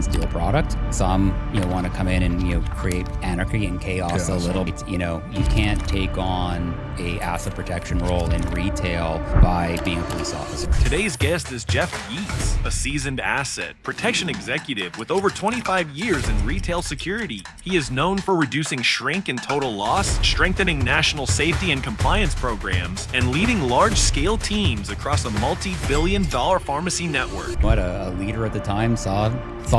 and steal product. Some, want to come in and, create anarchy and chaos a little bit. You can't take on a asset protection role in retail by being a police officer. Today's guest is Jeff Yeats, a seasoned asset protection executive with over 25 years in retail security. He is known for reducing shrink and total loss, strengthening national safety and compliance programs, and leading large-scale teams across a multi-billion-dollar pharmacy network. What a leader at the time saw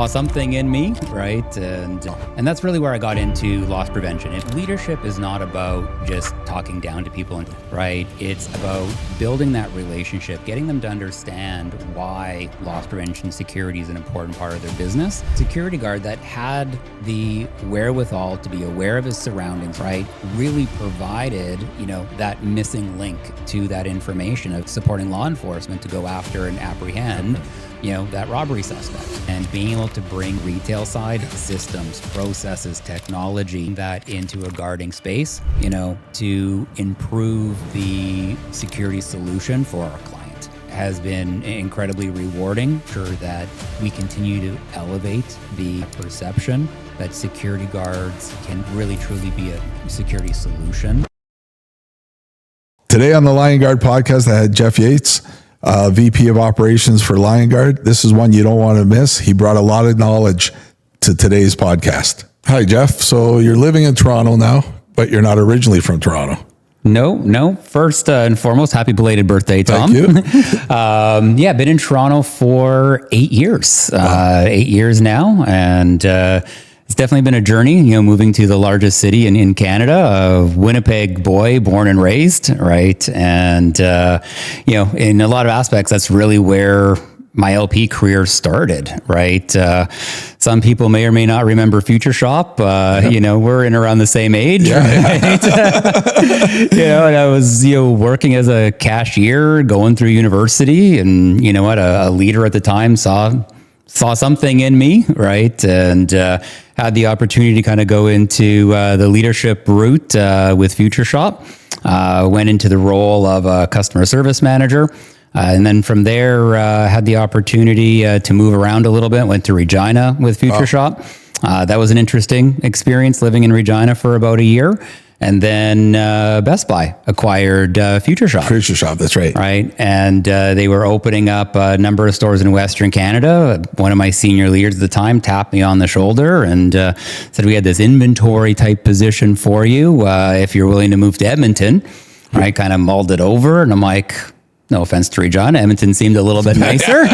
something in me, right? And that's really where I got into loss prevention. Leadership is not about just talking down to people, right? It's about building that relationship, getting them to understand why loss prevention security is an important part of their business. Security guard that had the wherewithal to be aware of his surroundings, right? Really provided, that missing link to that information of supporting law enforcement to go after and apprehend that robbery suspect, and being able to bring retail side systems, processes, technology that into a guarding space, to improve the security solution for our client has been incredibly rewarding. Sure that we continue to elevate the perception that security guards can really truly be a security solution. Today on the Lion Guard podcast, I had Jeff Yeats, VP of Operations for Lion Guard. This is one you don't want to miss. He brought a lot of knowledge to today's podcast. Hi, Jeff. So you're living in Toronto now, but you're not originally from Toronto. No. First and foremost, happy belated birthday, Tom. Thank you. Been in Toronto for 8 years. Wow. 8 years now, and it's definitely been a journey, moving to the largest city in Canada, a Winnipeg boy, born and raised, right? And, in a lot of aspects, that's really where my LP career started, right? Some people may or may not remember Future Shop. We're in around the same age, right? And I was, working as a cashier, going through university, and a leader at the time saw something in me, right? And had the opportunity to kind of go into the leadership route with Future Shop. Went into the role of a customer service manager. And then from there, had the opportunity to move around a little bit. Went to Regina with Future Shop. That was an interesting experience, living in Regina for about a year. And then Best Buy acquired Future Shop. Future Shop, that's right. Right. And they were opening up a number of stores in Western Canada. One of my senior leaders at the time tapped me on the shoulder and said, we had this inventory type position for you if you're willing to move to Edmonton. Right. Kind of mulled it over. And I'm like, no offense to Regina, Edmonton seemed a little bit nicer.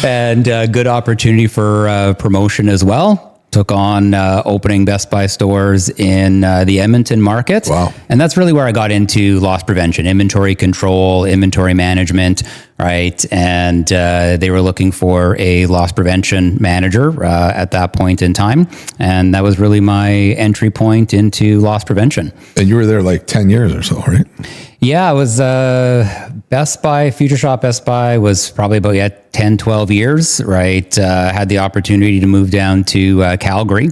And good opportunity for promotion as well. Took on opening Best Buy stores in the Edmonton market. Wow. And that's really where I got into loss prevention, inventory control, inventory management, right? And they were looking for a loss prevention manager at that point in time. And that was really my entry point into loss prevention. And you were there like 10 years or so, right? Yeah, I was Best Buy, Future Shop Best Buy was probably about 10, 12 years, right? Had the opportunity to move down to Calgary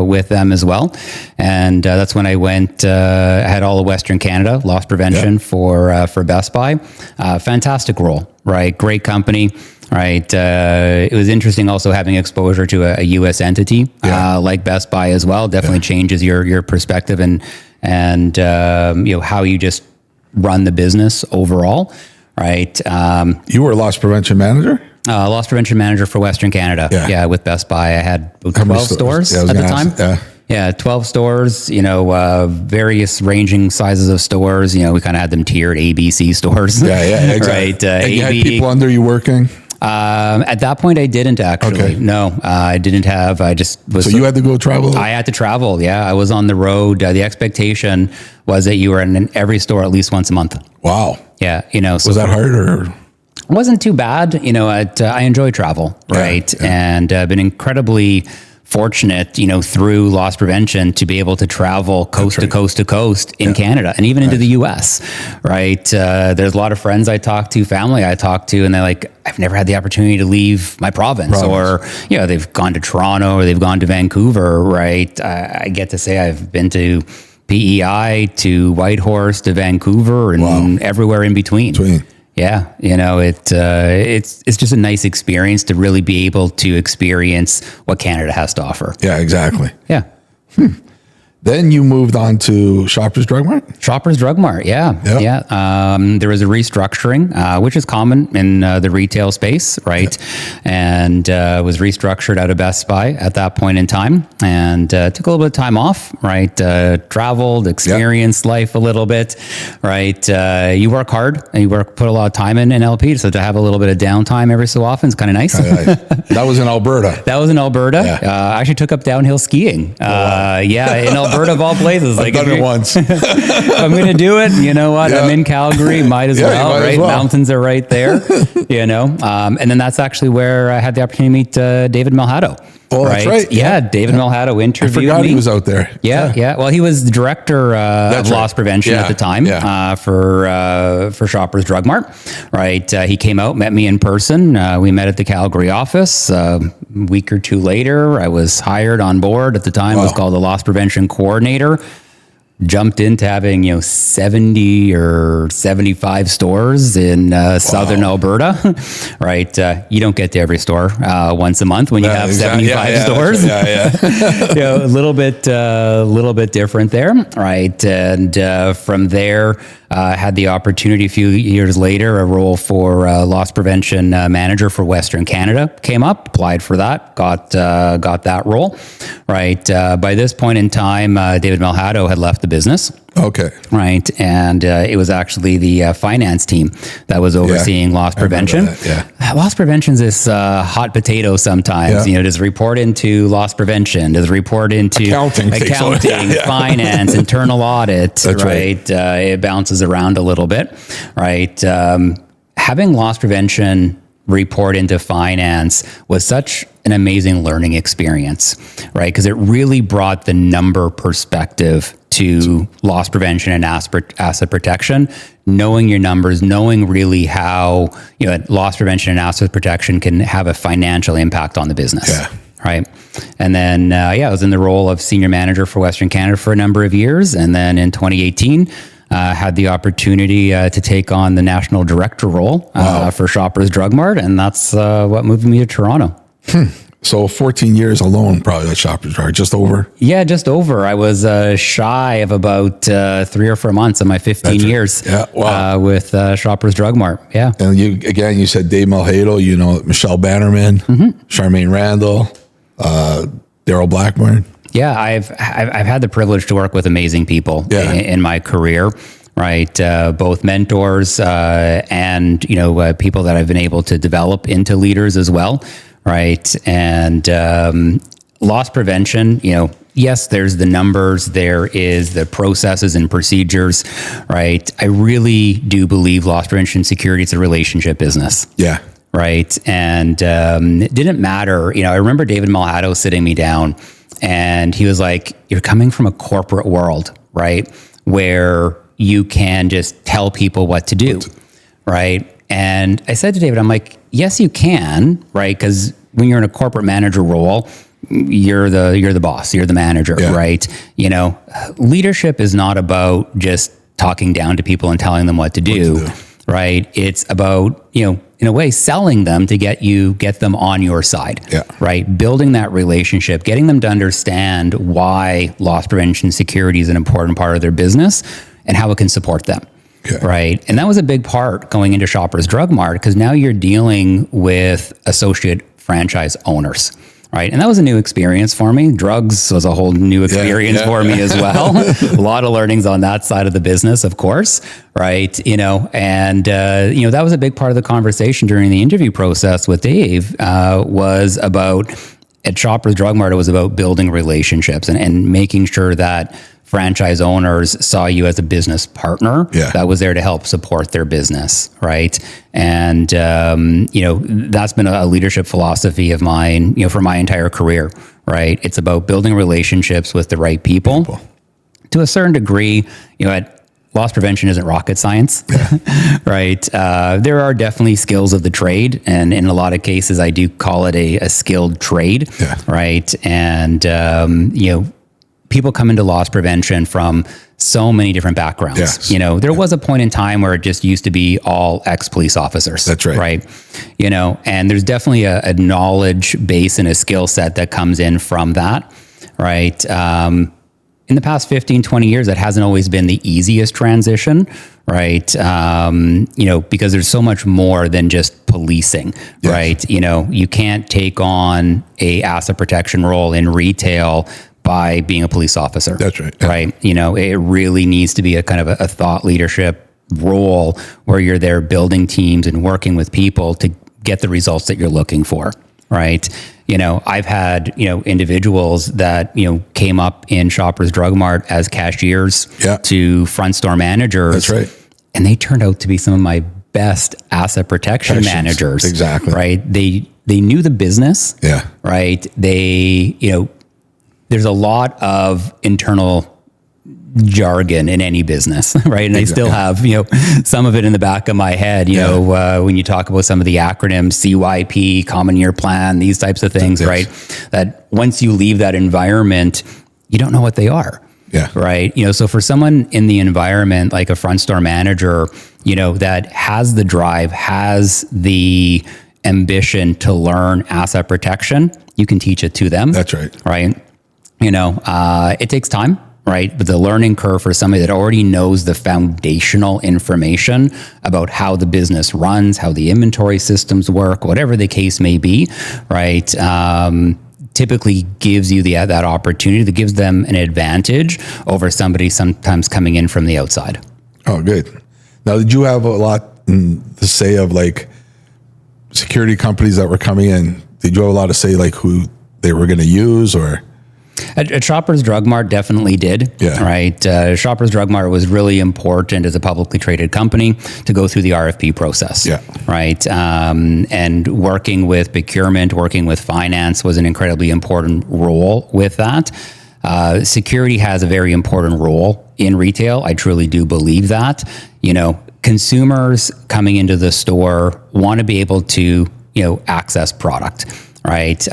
with them as well. And that's when I went, had all of Western Canada, loss prevention for Best Buy. Fantastic role, right? Great company. Right. It was interesting also having exposure to a U.S. entity like Best Buy as well. Definitely changes your perspective and how you just run the business overall. Right. You were a loss prevention manager? Loss prevention manager for Western Canada. Yeah. With Best Buy. I had 12 stores at the time. Yeah, 12 stores, various ranging sizes of stores. We kind of had them tiered ABC stores. Yeah, exactly. Right. And you had people under you working? At that point, I didn't actually. Okay. No, I didn't have. I just was. So you had to go travel? I had to travel. Yeah, I was on the road. The expectation was that you were in every store at least once a month. Wow. Yeah, so was that hard or? It wasn't too bad. I enjoy travel, right? Yeah. And been incredibly fortunate, through loss prevention to be able to travel coast to coast to coast in Canada and even into the US, right? There's a lot of friends I talk to, family I talk to, and they're like, I've never had the opportunity to leave my province. Or, they've gone to Toronto or they've gone to Vancouver, right? I get to say I've been to PEI, to Whitehorse, to Vancouver, and everywhere in between. Yeah, it's just a nice experience to really be able to experience what Canada has to offer. Yeah, exactly. Yeah. Then you moved on to Shoppers Drug Mart? Shoppers Drug Mart, yeah. There was a restructuring, which is common in the retail space, right? And was restructured out of Best Buy at that point in time, and took a little bit of time off, right? Traveled, experienced life a little bit, right? You work hard, and you put a lot of time in LP, so to have a little bit of downtime every so often is kind of nice. That was in Alberta. That was in Alberta. I actually took up downhill skiing. In Alberta of all places. I've done it once. If I'm going to do it, you know what? I'm in Calgary. Might as well, right? Mountains are right there, And then that's actually where I had the opportunity to meet David Malhado. Oh, that's right. Yeah, David Malhado interviewed me. I forgot he was out there. Yeah. Well, he was the director of loss prevention at the time for Shoppers Drug Mart. Right. He came out, met me in person. We met at the Calgary office. A week or two later, I was hired on board. At the time, it was called the loss prevention coordinator. Jumped into having 70 or 75 stores in southern Alberta, right? You don't get to every store once a month when you have 75 stores. A little bit different there, right? And from there, had the opportunity a few years later, a role for loss prevention manager for Western Canada came up. Applied for that, got that role, right? By this point in time, David Malhado had left the business. Okay. Right. And it was actually the finance team that was overseeing loss prevention. Loss prevention is this hot potato sometimes. Does report into loss prevention, does report into accounting, finance, internal audit. That's right. It bounces around a little bit. Right. Having loss prevention report into finance was such an amazing learning experience, right? Because it really brought the number perspective to loss prevention and asset protection, knowing your numbers, knowing really how loss prevention and asset protection can have a financial impact on the business. Right. And then, I was in the role of senior manager for Western Canada for a number of years. And then in 2018, had the opportunity to take on the national director role for Shoppers Drug Mart. And that's what moved me to Toronto. So 14 years alone, probably at Shoppers Drug, just over? Yeah, just over. I was shy of about 3 or 4 months of my 15 years with Shoppers Drug Mart. Yeah. And you said Dave Malhado, Michelle Bannerman, Charmaine Randall, Daryl Blackburn. Yeah, I've had the privilege to work with amazing people in my career, right? Both mentors and people that I've been able to develop into leaders as well, right? And loss prevention, yes, there's the numbers, there is the processes and procedures, right? I really do believe loss prevention security is a relationship business. Yeah. Right. And it didn't matter. I remember David Malhado sitting me down. And he was like, you're coming from a corporate world, right? Where you can just tell people what to do, right? And I said to David, I'm like, yes, you can, right? Because when you're in a corporate manager role, you're the boss, you're the manager, right? Leadership is not about just talking down to people and telling them what to do. Right. It's about, in a way, selling them to get them on your side. Right. Building that relationship, getting them to understand why loss prevention security is an important part of their business and how it can support them. Right. And that was a big part going into Shoppers Drug Mart, because now you're dealing with associate franchise owners. Right. And that was a new experience for me. Drugs was a whole new experience for me as well. A lot of learnings on that side of the business, of course. Right. And that was a big part of the conversation during the interview process with Dave, was about at Shoppers Drug Mart. It was about building relationships and making sure that franchise owners saw you as a business partner that was there to help support their business, right? And that's been a leadership philosophy of mine, for my entire career, right? It's about building relationships with the right people. To a certain degree, loss prevention isn't rocket science, right? There are definitely skills of the trade, and in a lot of cases, I do call it a skilled trade, right? And people come into loss prevention from so many different backgrounds. Yes. You know, there was a point in time where it just used to be all ex-police officers. That's right. Right. You know, and there's definitely a knowledge base and a skill set that comes in from that. Right. In the past 15, 20 years, that hasn't always been the easiest transition, right? You know, because there's so much more than just policing, Yes. right? You know, you can't take on a asset protection role in retail by being a police officer. That's right. Yeah. Right. You know, it really needs to be a kind of a thought leadership role where you're there building teams and working with people to get the results that you're looking for. Right. You know, I've had, you know, individuals that, you know, came up in Shoppers Drug Mart as cashiers Yeah. to front store managers. That's right. And they turned out to be some of my best asset protection managers. Exactly. Right. They knew the business. Yeah. Right. They, you know, there's a lot of internal jargon in any business, right? And I still have, you know, some of it in the back of my head, you know, when you talk about some of the acronyms, CYP, common year plan, these types of things, Yes. right? That once you leave that environment, you don't know what they are. Yeah. Right. You know, so for someone in the environment, like a front store manager, you know, that has the drive, has the ambition to learn asset protection, you can teach it to them. That's right. Right. You know, it takes time. Right. But the learning curve for somebody that already knows the foundational information about how the business runs, how the inventory systems work, whatever the case may be, right, typically gives you that opportunity that gives them an advantage over somebody sometimes coming in from the outside. Oh, good. Now, did you have a lot to say of like security companies that were coming in? Did you have a lot to say like who they were going to use or? At Shoppers Drug Mart definitely did. Yeah. Right. Shoppers Drug Mart was really important as a publicly traded company to go through the RFP process. Yeah. Right. And working with procurement, working with finance was an incredibly important role with that. Security has a very important role in retail. I truly do believe that. You know, consumers coming into the store want to be able to, you know, access product. Right.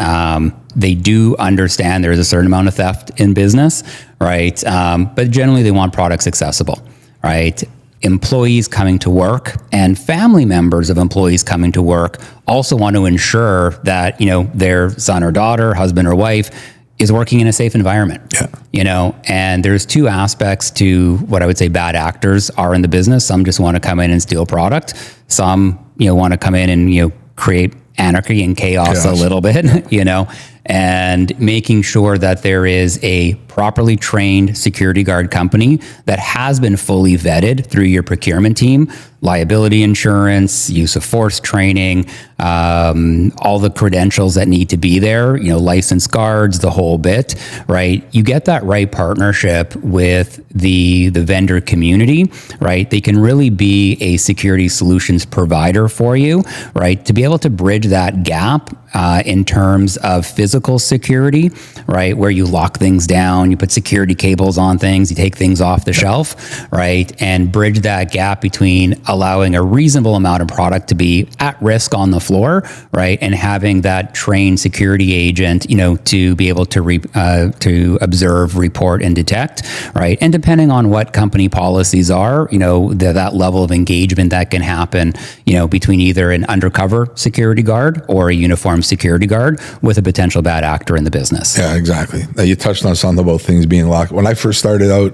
They do understand there's a certain amount of theft in business, right? But generally they want products accessible, right? Employees coming to work and family members of employees coming to work also want to ensure that, you know, their son or daughter, husband or wife is working in a safe environment. Yeah. You know, and there's two aspects to what I would say bad actors are in the business. Some just want to come in and steal product. Some, you know, want to come in and, you know, create anarchy and chaos a little bit, you know, and making sure that there is a properly trained security guard company that has been fully vetted through your procurement team, liability insurance, use of force training, all the credentials that need to be there, you know, licensed guards, the whole bit, right? You get that right partnership with the vendor community, right? They can really be a security solutions provider for you, right? To be able to bridge that gap in terms of physical security, right? Where you lock things down, you put security cables on things, you take things off the shelf, right? And bridge that gap between allowing a reasonable amount of product to be at risk on the floor, right? And having that trained security agent, you know, to be able to observe, report, and detect, right? And depending on what company policies are, you know, that level of engagement that can happen, you know, between either an undercover security guard or a uniformed security guard with a potential bad actor in the business. Yeah, exactly. Now, you touched on something about things being locked. When I first started out,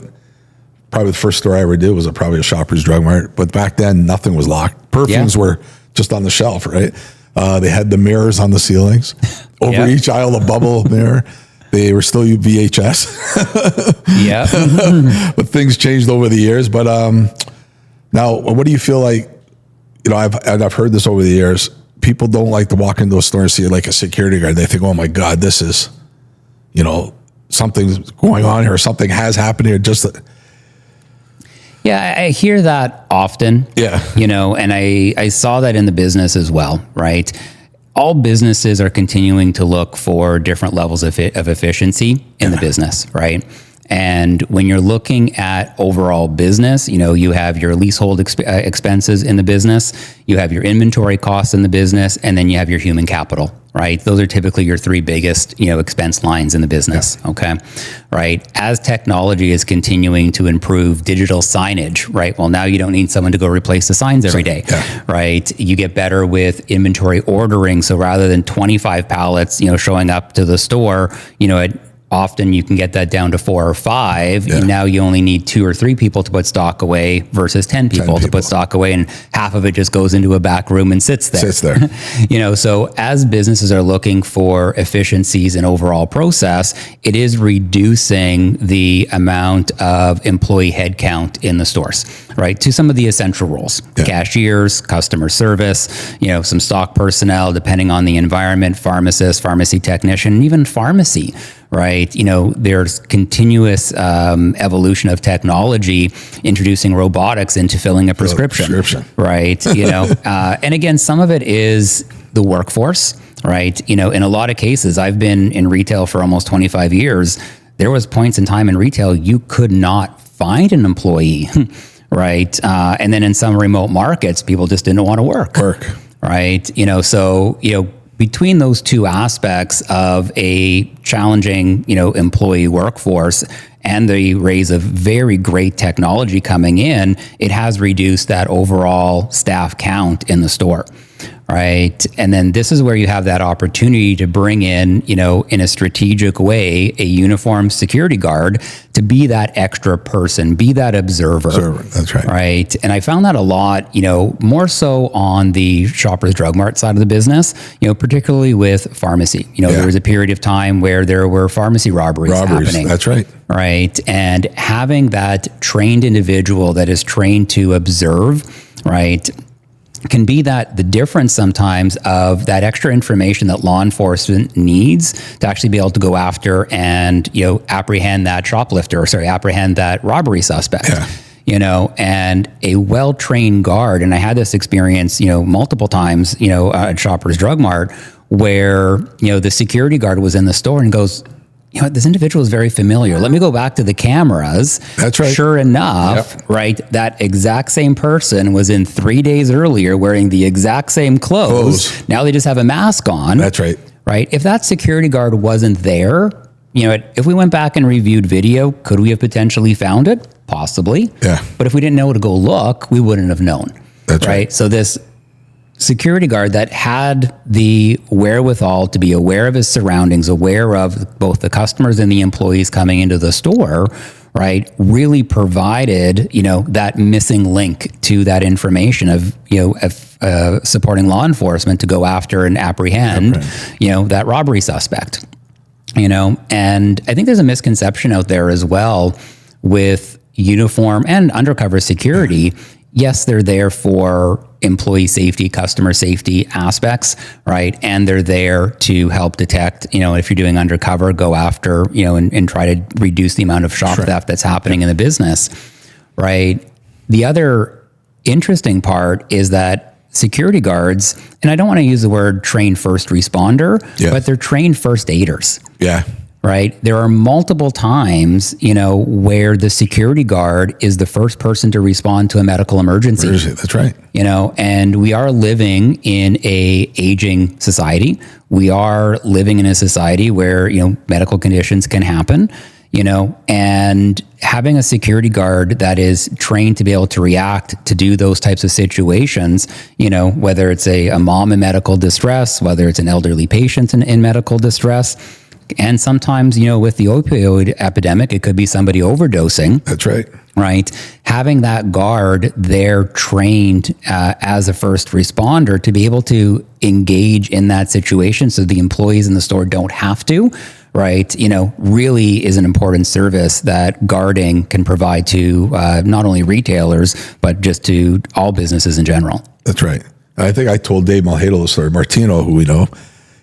probably the first store I ever did was probably a Shoppers Drug Mart. But back then, nothing was locked. Perfumes were just on the shelf, right? They had the mirrors on the ceilings. Over each aisle, a bubble mirror. They were still VHS. Yeah. But things changed over the years. But now, what do you feel like? You know, I've heard this over the years. People don't like to walk into a store and see like a security guard. They think, oh my God, this is, you know, something's going on here. Something has happened here. Yeah, I hear that often. Yeah. You know, and I saw that in the business as well, right? All businesses are continuing to look for different levels of efficiency in the business, right? And when you're looking at overall business, you have your leasehold expenses in the business, you have your inventory costs in the business, and then you have your human capital, right? Those are typically your three biggest, expense lines in the business. Yeah. Okay. Right. As technology is continuing to improve digital signage, right? Well, now you don't need someone to go replace the signs every day, right? You get better with inventory ordering. So rather than 25 pallets, showing up to the store, often you can get that down to 4 or 5. And now you only need 2 or 3 people to put stock away versus 10 people to put stock away, and half of it just goes into a back room and sits there. So as businesses are looking for efficiencies in overall process, it is reducing the amount of employee headcount in the stores, right? To some of the essential roles, cashiers, customer service, some stock personnel, depending on the environment, pharmacist, pharmacy technician, and even pharmacy. Right. There's continuous evolution of technology, introducing robotics into filling a prescription. Right. And again, some of it is the workforce. Right. In a lot of cases, I've been in retail for almost 25 years. There was points in time in retail you could not find an employee. Right. And then in some remote markets, people just didn't want to work. Right. Between those two aspects of a challenging, employee workforce and the rise of very great technology coming in, it has reduced that overall staff count in the store. Right. And then this is where you have that opportunity to bring in, in a strategic way, a uniformed security guard to be that extra person, be that observer. That's right. Right. And I found that a lot, more so on the Shoppers Drug Mart side of the business, particularly with pharmacy. There was a period of time where there were pharmacy robberies happening. That's right. Right. And having that trained individual that is trained to observe, right, can be that the difference sometimes of that extra information that law enforcement needs to actually be able to go after and, apprehend that apprehend that robbery suspect. And a well-trained guard. And I had this experience, multiple times, at Shoppers Drug Mart where, the security guard was in the store and goes, this individual is very familiar. Let me go back to the cameras. That's right. Sure enough, right, that exact same person was in 3 days earlier wearing the exact same clothes. Now they just have a mask on. That's right. Right. If that security guard wasn't there, if we went back and reviewed video, could we have potentially found it? Possibly. Yeah. But if we didn't know to go look, we wouldn't have known. That's right. So this security guard that had the wherewithal to be aware of his surroundings, aware of both the customers and the employees coming into the store, right, really provided, that missing link to that information of, supporting law enforcement to go after and apprehend, that robbery suspect, and I think there's a misconception out there as well with uniform and undercover security. Yes, they're there for employee safety, customer safety aspects, right? And they're there to help detect, if you're doing undercover, go after, and try to reduce the amount of shop theft that's happening in the business, right? The other interesting part is that security guards, and I don't want to use the word trained first responder, but they're trained first aiders. Yeah. Right. There are multiple times, where the security guard is the first person to respond to a medical emergency. That's right. And we are living in a aging society. We are living in a society where, medical conditions can happen, and having a security guard that is trained to be able to react to do those types of situations, whether it's a mom in medical distress, whether it's an elderly patient in medical distress. And sometimes, with the opioid epidemic, it could be somebody overdosing. That's right. Right. Having that guard there trained as a first responder to be able to engage in that situation so the employees in the store don't have to, right, really is an important service that guarding can provide to not only retailers, but just to all businesses in general. That's right. I think I told Dave Malhado the story. Martino, who we know,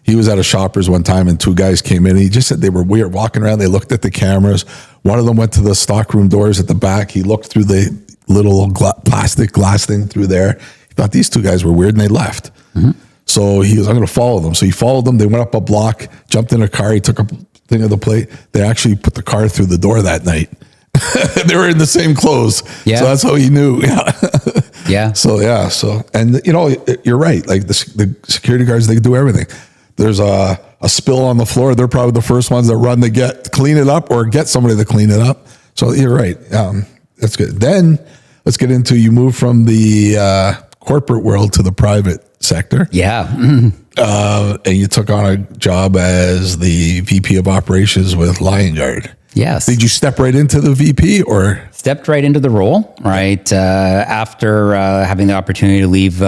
he was at a Shoppers one time and 2 guys came in. He just said they were weird walking around. They looked at the cameras. One of them went to the stockroom doors at the back. He looked through the little plastic glass thing through there. He thought these 2 guys were weird and they left. Mm-hmm. So he was, I'm going to follow them. So he followed them. They went up a block, jumped in a car. He took up thing of the plate, they actually put the car through the door that night. They were in the same clothes. Yeah. So that's how he knew. Yeah. Yeah. So, and you know, you're right. Like the security guards, they do everything. There's a spill on the floor. They're probably the first ones that run to clean it up or get somebody to clean it up. So you're right. That's good. Then let's get into, you move from the corporate world to the private sector. Yeah. And you took on a job as the VP of operations with Lion Guard. Yes. Did you step right into the VP or? Stepped right into the role, right? After having the opportunity to leave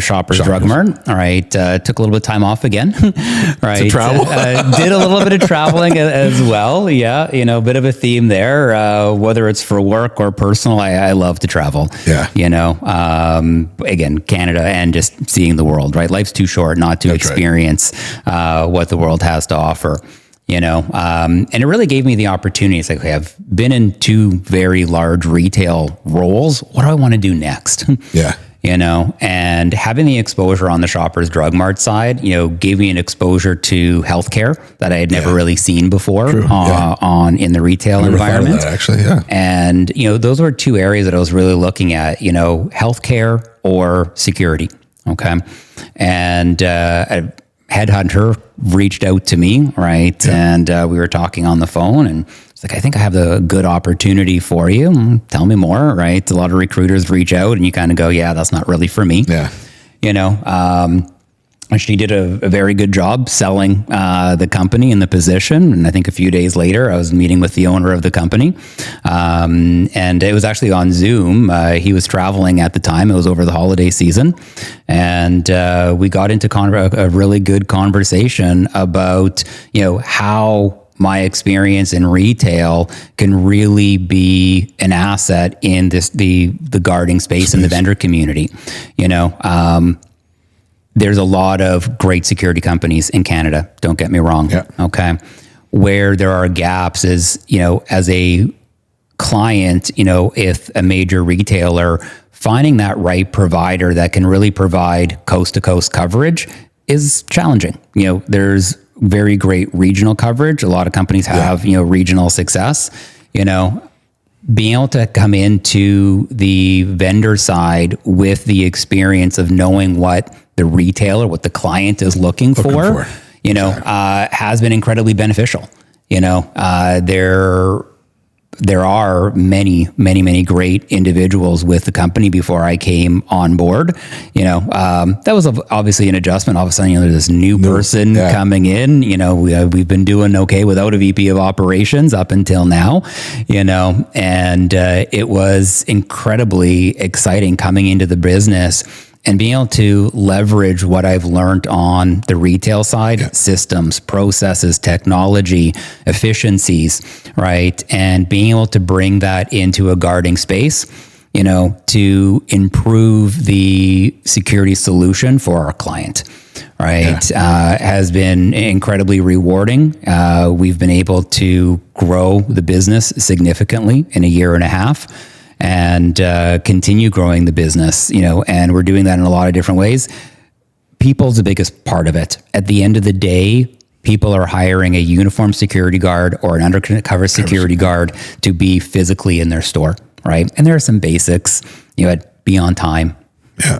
Shoppers Drug Mart, all right? Took a little bit of time off again, right? To travel? Did a little bit of traveling as well. Yeah, you know, a bit of a theme there. Whether it's for work or personal, I love to travel. Yeah. You know, again, Canada and just seeing the world, right? Life's too short not to experience what the world has to offer. You know, and it really gave me the opportunity. It's like, okay, I've been in 2 very large retail roles. What do I want to do next? Yeah. You know, and having the exposure on the Shoppers Drug Mart side, you know, gave me an exposure to healthcare that I had never really seen before in the retail environment. Actually, yeah. And, you know, those were 2 areas that I was really looking at, you know, healthcare or security. Okay. And, headhunter reached out to me, right? Yeah. And we were talking on the phone, and it's like, I think I have the good opportunity for you. Tell me more, right? A lot of recruiters reach out and you kind of go, yeah, that's not really for me. Yeah. You know, she did a very good job selling the company and the position. And I think a few days later, I was meeting with the owner of the company. And it was actually on Zoom. He was traveling at the time. It was over the holiday season. And we got into a really good conversation about, you know, how my experience in retail can really be an asset in the guarding space and the vendor community. You know, there's a lot of great security companies in Canada. Don't get me wrong. Yeah. Okay. Where there are gaps is, you know, as a client, you know, if a major retailer, finding that right provider that can really provide coast to coast coverage is challenging. You know, there's very great regional coverage. A lot of companies have, you know, regional success. You know, being able to come into the vendor side with the experience of knowing what the retailer, what the client is looking for, you know, has been incredibly beneficial. You know, there are many great individuals with the company before I came on board. You know, that was obviously an adjustment. All of a sudden, you know, there's this new person coming in. You know, we've been doing okay without a VP of operations up until now. You know, and it was incredibly exciting coming into the business and being able to leverage what I've learned on the retail side, systems, processes, technology, efficiencies, right? And being able to bring that into a guarding space, you know, to improve the security solution for our client, right? Has been incredibly rewarding. We've been able to grow the business significantly in a year and a half. And continue growing the business, you know, and we're doing that in a lot of different ways. People's the biggest part of it. At the end of the day, people are hiring a uniformed security guard or an undercover security guard to be physically in their store, right? And there are some basics, you know, be on time,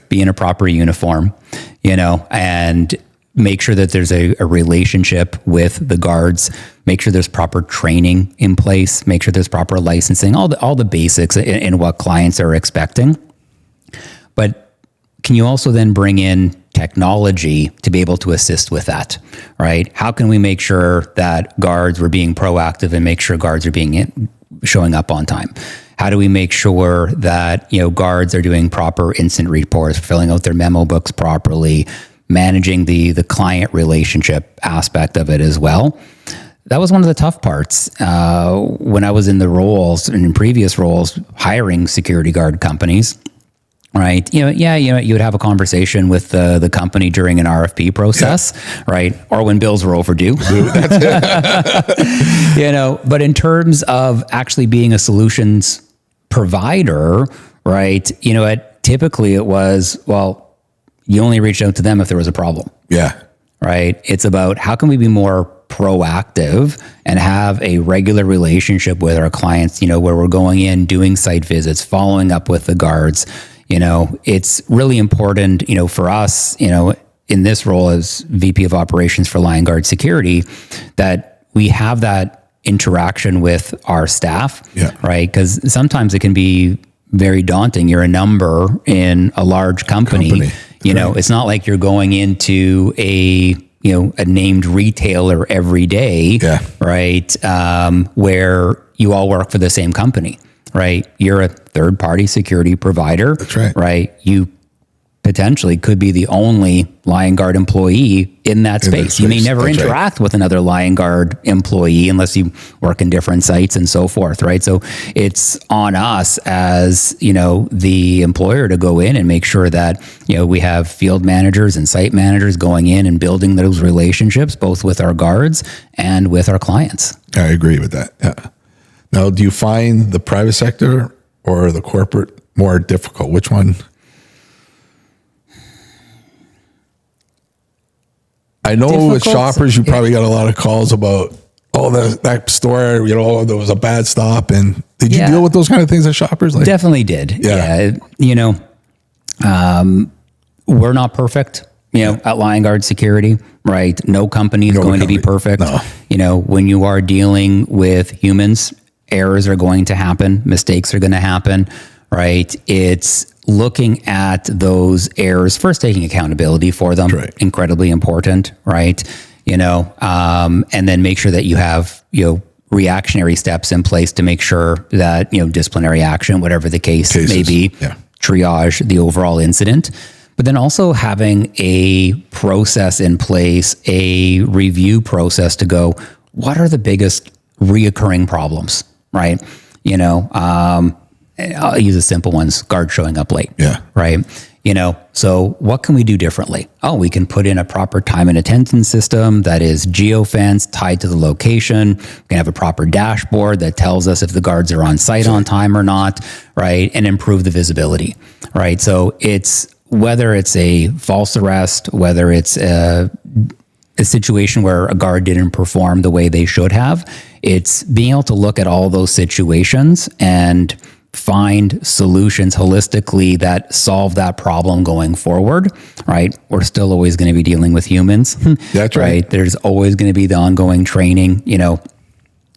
be in a proper uniform, you know, and make sure that there's a relationship with the guards, make sure there's proper training in place, make sure there's proper licensing, all the basics in what clients are expecting. But can you also then bring in technology to be able to assist with that, right? How can we make sure that guards were being proactive and make sure guards are showing up on time? How do we make sure that, you know, guards are doing proper incident reports, filling out their memo books properly, managing the client relationship aspect of it as well? That was one of the tough parts when I was in the roles and in previous roles, hiring security guard companies, right? You know, you would have a conversation with the company during an RFP process, right? Or when bills were overdue. You know, but in terms of actually being a solutions provider, right? You know, typically it was, well, you only reached out to them if there was a problem. Yeah. Right. It's about how can we be more proactive and have a regular relationship with our clients, where we're going in, doing site visits, following up with the guards, it's really important, for us, in this role as VP of Operations for Lion Guard Security, that we have that interaction with our staff, right? Because sometimes it can be very daunting. You're a number in a large company. It's not like you're going into a named retailer every day, right? Where you all work for the same company, right? You're a third-party security provider. That's right. Right? You potentially could be the only Lion Guard employee in that space. You may never interact with another Lion Guard employee unless you work in different sites and so forth, right? So it's on us as, the employer to go in and make sure that, we have field managers and site managers going in and building those relationships, both with our guards and with our clients. I agree with that. Yeah. Now, do you find the private sector or the corporate more difficult? Which one? I know with shoppers, you probably got a lot of calls about, that store, there was a bad stop. And did you deal with those kind of things as shoppers? Definitely did. Yeah. We're not perfect, at Lion Guard Security, right? No company is going to be perfect. No. When you are dealing with humans, errors are going to happen, mistakes are going to happen, right? It's looking at those errors, first taking accountability for them, incredibly important, right? And then make sure that you have, reactionary steps in place to make sure that, disciplinary action, whatever the case may be, triage the overall incident. But then also having a process in place, a review process to go, what are the biggest reoccurring problems, right? I'll use the simple ones, guard showing up late, right? So what can we do differently? We can put in a proper time and attendance system that is geofenced, tied to the location. We can have a proper dashboard that tells us if the guards are on site on time or not, right? And improve the visibility, right? So it's, whether it's a false arrest, whether it's a situation where a guard didn't perform the way they should have, it's being able to look at all those situations and find solutions holistically that solve that problem going forward, right? We're still always going to be dealing with humans. That's right. There's always going to be the ongoing training,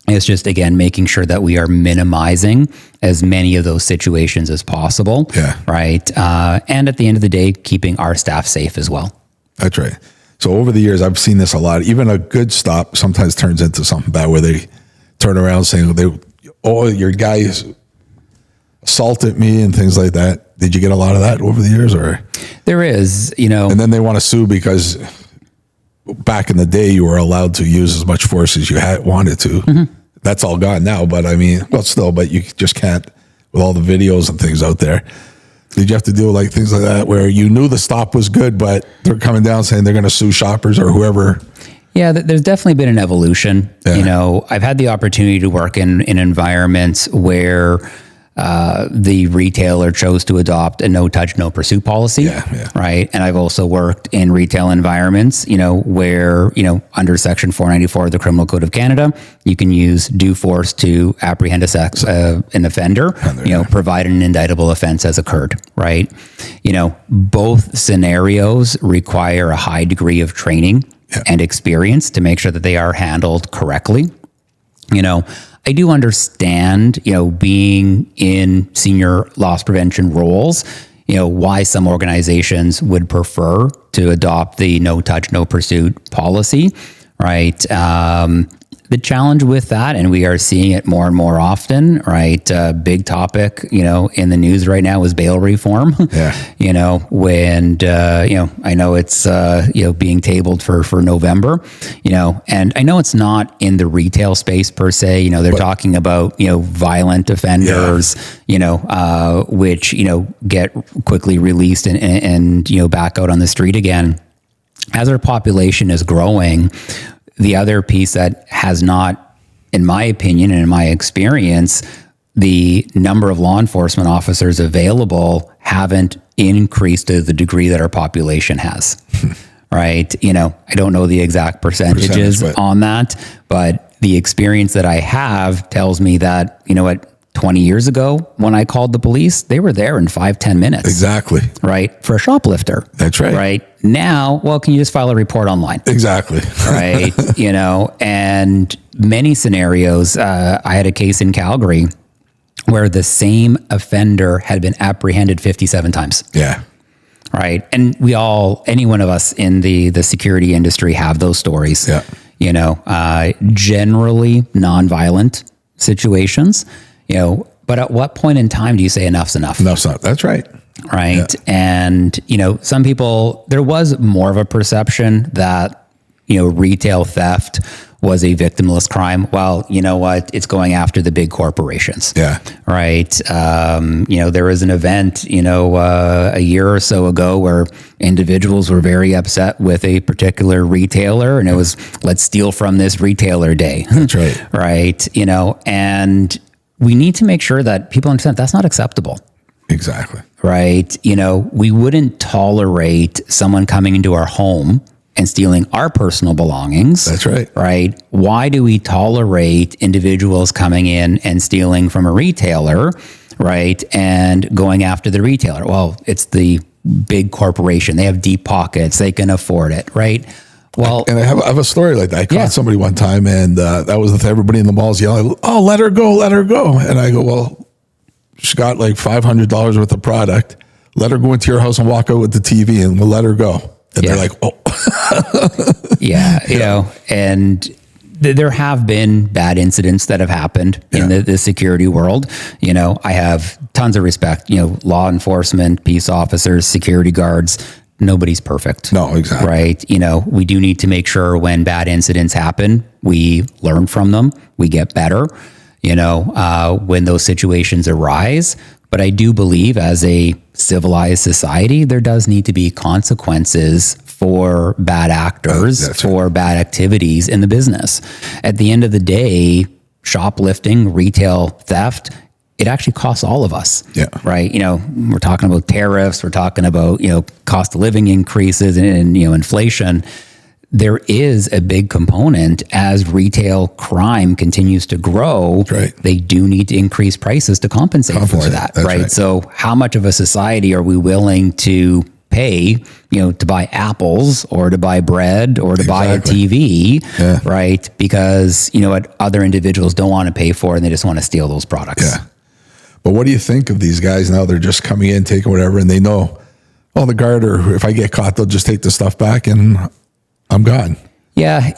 It's just, again, making sure that we are minimizing as many of those situations as possible, right? And at the end of the day, keeping our staff safe as well. That's right. So over the years, I've seen this a lot. Even a good stop sometimes turns into something bad where they turn around saying, your guy assaulted me and things like that. Did you get a lot of that over the years? Or there is, And then they want to sue because back in the day, you were allowed to use as much force as you wanted to. Mm-hmm. That's all gone now. But but you just can't with all the videos and things out there. Did you have to do things like that where you knew the stop was good, but they're coming down saying they're going to sue shoppers or whoever? Yeah, there's definitely been an evolution. I've had the opportunity to work in environments where the retailer chose to adopt a no touch, no pursuit policy, right? And I've also worked in retail environments, where, under Section 494 of the Criminal Code of Canada, you can use due force to apprehend an offender, provided an indictable offense has occurred, right? Both scenarios require a high degree of training and experience to make sure that they are handled correctly. I do understand, being in senior loss prevention roles, why some organizations would prefer to adopt the no touch, no pursuit policy, right? The challenge with that, and we are seeing it more and more often, right? Big topic, in the news right now is bail reform. When, I know it's, being tabled for November, and I know it's not in the retail space per se, they're talking about, violent offenders, which, get quickly released and back out on the street again. As our population is growing, the other piece that has not, in my opinion and in my experience, the number of law enforcement officers available haven't increased to the degree that our population has, right? I don't know the exact percentages on that, but the experience that I have tells me that, 20 years ago when I called the police, they were there in 5-10 minutes. Exactly. Right. For a shoplifter. That's right. Right. Now, well, can you just file a report online? Exactly. Right. And many scenarios, I had a case in Calgary where the same offender had been apprehended 57 times. Yeah. Right. And any one of us in the security industry have those stories. Yeah. Generally nonviolent situations, but at what point in time do you say enough's enough? Enough's enough. That's right. Right. Yeah. And, some people, there was more of a perception that, retail theft was a victimless crime. Well, you know what? It's going after the big corporations. Yeah. Right. There was an event, a year or so ago where individuals were very upset with a particular retailer, and it was, let's steal from this retailer day. That's right. Right. And we need to make sure that people understand that's not acceptable. Exactly. Right. We wouldn't tolerate someone coming into our home and stealing our personal belongings. That's right. Right. Why do we tolerate individuals coming in and stealing from a retailer, right, and going after the retailer? Well, it's the big corporation. They have deep pockets. They can afford it, right? Well, and I have a story like that. I caught somebody one time, and that was with everybody in the malls yelling, "Oh, let her go, let her go!" And I go, "Well, she got like $500 worth of product. Let her go into your house and walk out with the TV, and we'll let her go." And they're like, "Oh." And there have been bad incidents that have happened in the security world. I have tons of respect, law enforcement, peace officers, security guards. Nobody's perfect. No, exactly. Right. We do need to make sure when bad incidents happen, we learn from them, we get better, when those situations arise. But I do believe as a civilized society, there does need to be consequences for bad actors, for bad activities in the business. At the end of the day, shoplifting, retail theft, it actually costs all of us. Yeah. Right. We're talking about tariffs, we're talking about, cost of living increases and inflation. There is a big component as retail crime continues to grow. Right. They do need to increase prices to compensate for that. Right. So how much of a society are we willing to pay, to buy apples or to buy bread or to buy a TV, right? Because, what other individuals don't want to pay for and they just want to steal those products. Yeah. But what do you think of these guys now? They're just coming in, taking whatever, and they know, the guard, or if I get caught, they'll just take the stuff back and I'm gone. Yeah.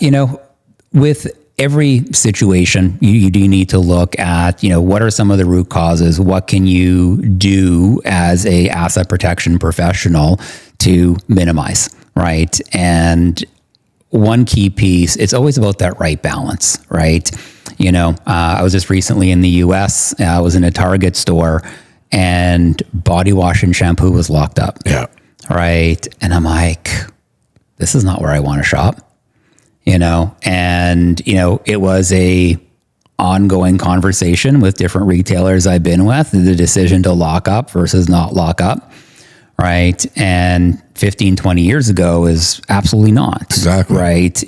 With every situation, you do need to look at, what are some of the root causes? What can you do as a asset protection professional to minimize, right? And one key piece, it's always about that right balance, right? I was just recently in the US, I was in a Target store and body wash and shampoo was locked up. Yeah. Right. And I'm like, this is not where I want to shop. It was a ongoing conversation with different retailers I've been with, the decision to lock up versus not lock up. Right. And 15, 20 years ago is absolutely not. Exactly. Right.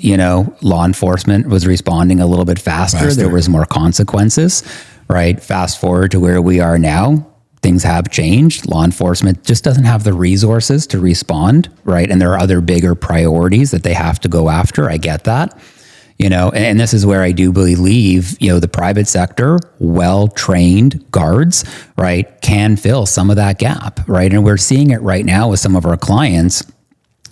Law enforcement was responding a little bit faster. There was more consequences. Right. Fast forward to where we are now. Things have changed. Law enforcement just doesn't have the resources to respond, right? And there are other bigger priorities that they have to go after. I get that, and this is where I do believe, the private sector, well-trained guards, right, can fill some of that gap, right? And we're seeing it right now with some of our clients,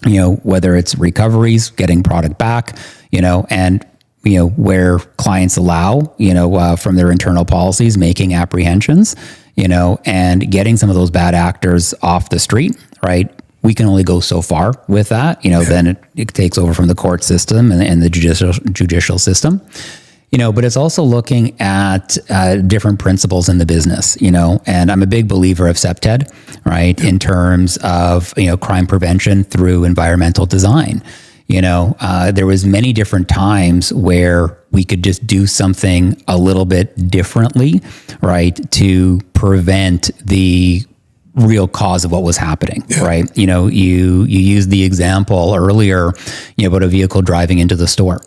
whether it's recoveries, getting product back, and where clients allow, from their internal policies, making apprehensions, and getting some of those bad actors off the street, right? We can only go so far with that, then it takes over from the court system and the judicial system, but it's also looking at different principles in the business, and I'm a big believer of CEPTED, right? In terms of, crime prevention through environmental design. There was many different times where we could just do something a little bit differently, right, to prevent the real cause of what was happening, right? You know, you used the example earlier, you know, about a vehicle driving into the store.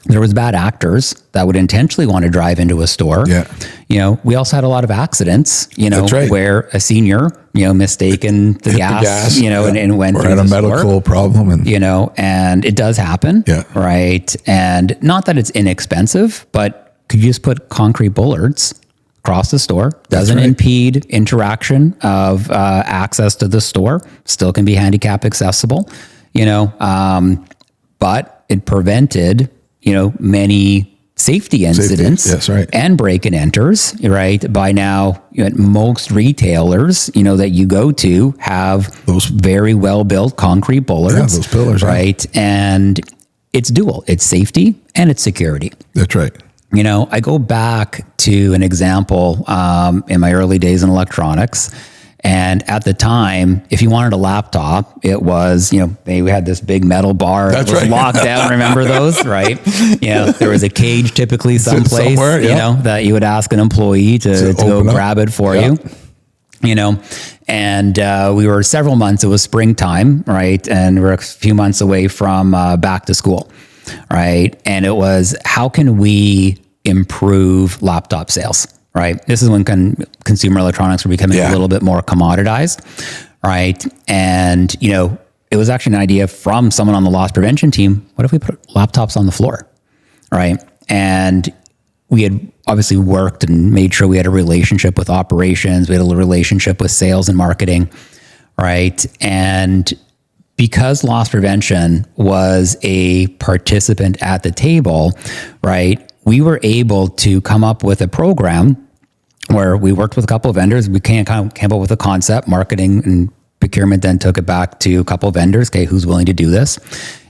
There was bad actors that would intentionally want to drive into a store. Yeah. You know, we also had a lot of accidents, you know, That's right. where a senior, you know, mistaken the gas, you know, and went or through had a the medical store, problem, and you know, and it does happen. Yeah. Right. And not that it's inexpensive, but could you just put concrete bollards across the store? Doesn't right. impede interaction of access to the store. Still can be handicap accessible, you know, but it prevented, you know, many safety incidents That's right. and break and enters, right? By now, you know, most retailers, you know, that you go to have those very well built concrete bollards. those pillars, right? And it's dual. It's safety and it's security. That's right. You know, I go back to an example in my early days in electronics. And at the time, if you wanted a laptop, it was, you know, we had this big metal bar that was locked down. Remember those, right? You know, there was a cage typically someplace, you know, that you would ask an employee to go grab it for you. You know, and we were several months, it was springtime, right? And we're a few months away from back to school, right? And it was, how can we improve laptop sales? Right. This is when consumer electronics were becoming a little bit more commoditized. Right. And, you know, it was actually an idea from someone on the loss prevention team. What if we put laptops on the floor? Right. And we had obviously worked and made sure we had a relationship with operations. We had a relationship with sales and marketing. Right. And because loss prevention was a participant at the table, right, we were able to come up with a program where we worked with a couple of vendors. We came up with a concept, marketing and procurement then took it back to a couple of vendors. Okay, who's willing to do this?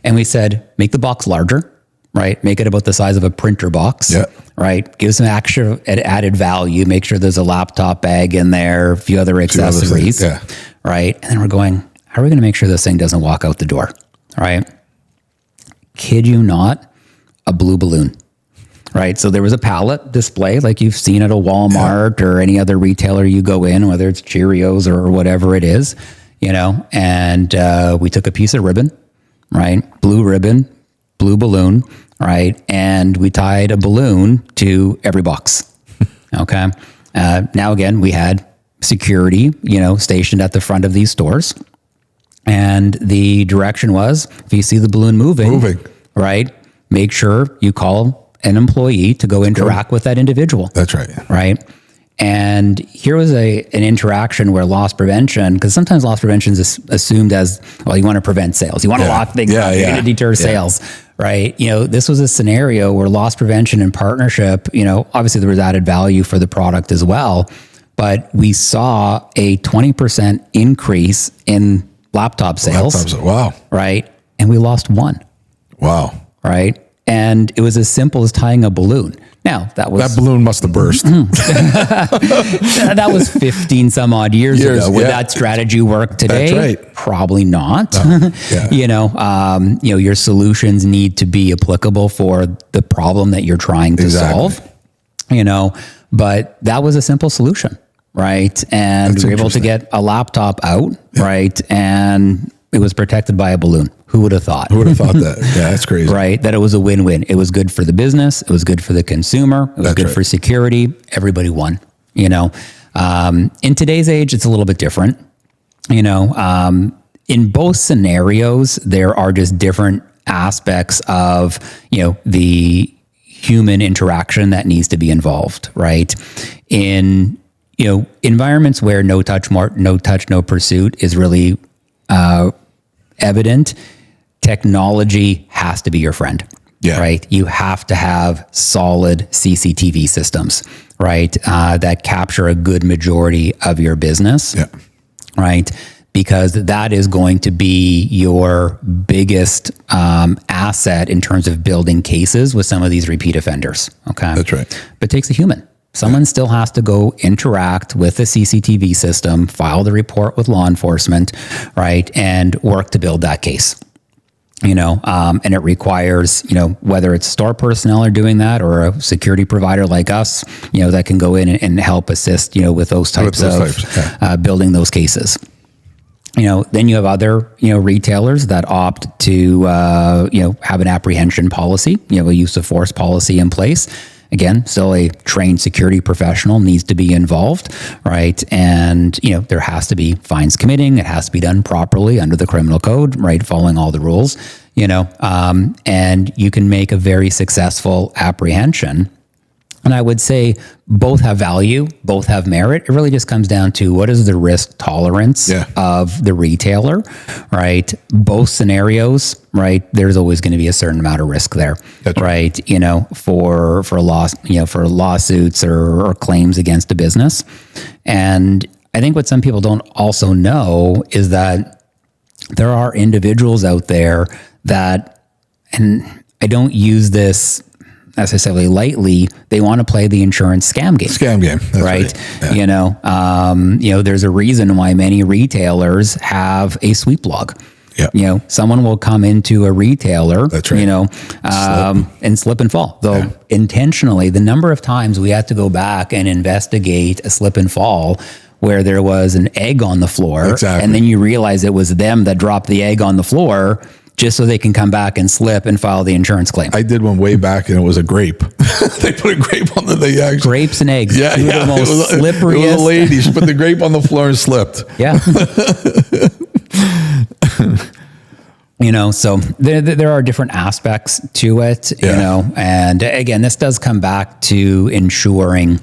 And we said, make the box larger, right? Make it about the size of a printer box, right? Give some extra added value. Make sure there's a laptop bag in there, a few other accessories, right? And then we're going, how are we going to make sure this thing doesn't walk out the door, right? Kid you not, a blue balloon. Right. So there was a pallet display like you've seen at a Walmart or any other retailer you go in, whether it's Cheerios or whatever it is, you know, and we took a piece of ribbon, right? Blue ribbon, blue balloon, right? And we tied a balloon to every box. Okay. Now, again, we had security, you know, stationed at the front of these stores. And the direction was, if you see the balloon moving, right, make sure you call an employee to go interact with that individual. That's right. Right. And here was an interaction where loss prevention, because sometimes loss prevention is assumed as, well, you want to prevent sales. You want to lock things up. You're going to deter sales. Right. You know, this was a scenario where loss prevention and partnership, you know, obviously there was added value for the product as well, but we saw a 20% increase in laptop sales. Wow. Right. And we lost one. Wow. Right. And it was as simple as tying a balloon. Now, that balloon must have burst. That was 15 some odd years ago. Would that strategy work today? That's right. Probably not. You know, your solutions need to be applicable for the problem that you're trying to solve. You know, but that was a simple solution, right? And we were able to get a laptop out, right? And it was protected by a balloon. Who would have thought? Who would have thought that? Yeah, that's crazy. Right? That it was a win-win. It was good for the business. It was good for the consumer. It was good for security. Everybody won, you know. In today's age, it's a little bit different. You know, in both scenarios, there are just different aspects of, you know, the human interaction that needs to be involved, right? In, you know, environments where no touch, no pursuit is really evident, technology has to be your friend, right? You have to have solid CCTV systems, right? That capture a good majority of your business, right? Because that is going to be your biggest asset in terms of building cases with some of these repeat offenders, okay? That's right. But it takes a human. Someone still has to go interact with the CCTV system, file the report with law enforcement, right, and work to build that case. And it requires, whether it's store personnel are doing that or a security provider like us, that can go in and help assist, with those types building those cases. Then you have other, retailers that opt to, have an apprehension policy, a use of force policy in place. Again, still a trained security professional needs to be involved, right? And, there has to be fines committing. It has to be done properly under the criminal code, right? Following all the rules, and you can make a very successful apprehension. And I would say both have value, both have merit. It really just comes down to what is the risk tolerance of the retailer, right? Both scenarios, right? There's always going to be a certain amount of risk there, That's right? For a loss, for lawsuits or claims against a business. And I think what some people don't also know is that there are individuals out there that, and I don't use this necessarily lightly, they want to play the insurance scam game. That's right? Yeah. There's a reason why many retailers have a sweep log. Yeah. Someone will come into a retailer, That's right. And slip and fall. Though intentionally, the number of times we had to go back and investigate a slip and fall where there was an egg on the floor, Exactly. and then you realize it was them that dropped the egg on the floor, just so they can come back and slip and file the insurance claim. I did one way back, and it was a grape. They put a grape on the grapes and eggs. Yeah, The most slipperiest. It was a lady. She put the grape on the floor and slipped. Yeah. So there are different aspects to it, and again, this does come back to ensuring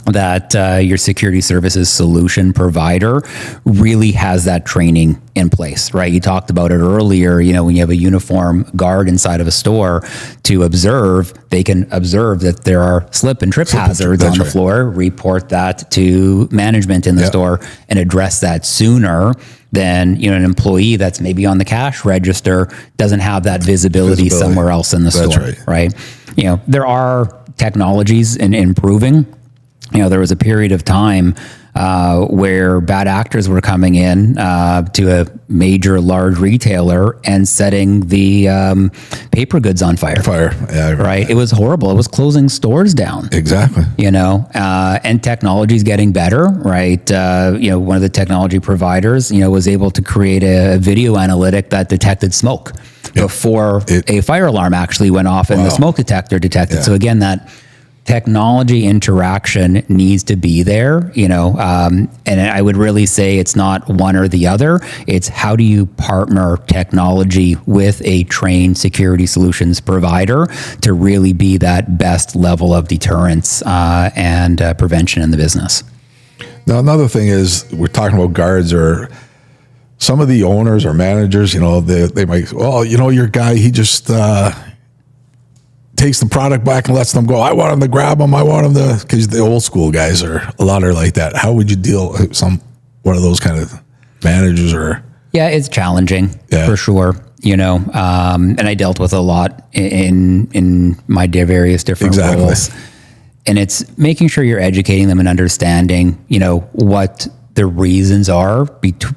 that your security services solution provider really has that training in place, right? You talked about it earlier, when you have a uniform guard inside of a store to observe, they can observe that there are slip and trip hazards on the floor, report that to management in the store and address that sooner than, an employee that's maybe on the cash register doesn't have that visibility somewhere else in the store, right? There are technologies in improving. There was a period of time where bad actors were coming in to a major large retailer and setting the paper goods on fire. Right? It was horrible. It was closing stores down. Exactly. And technology's getting better, right? One of the technology providers, was able to create a video analytic that detected smoke before a fire alarm actually went off and the smoke detector detected. Yeah. So again, that technology interaction needs to be there, and I would really say it's not one or the other. It's how do you partner technology with a trained security solutions provider to really be that best level of deterrence and prevention in the business. Now, another thing is we're talking about guards or some of the owners or managers, they might, your guy, he just takes the product back and lets them go. I want him to grab them. I want him to, because the old school guys are a lot are like that. How would you deal with one of those kind of managers or? Yeah, it's challenging for sure. And I dealt with a lot in my various different roles. And it's making sure you're educating them and understanding, what the reasons are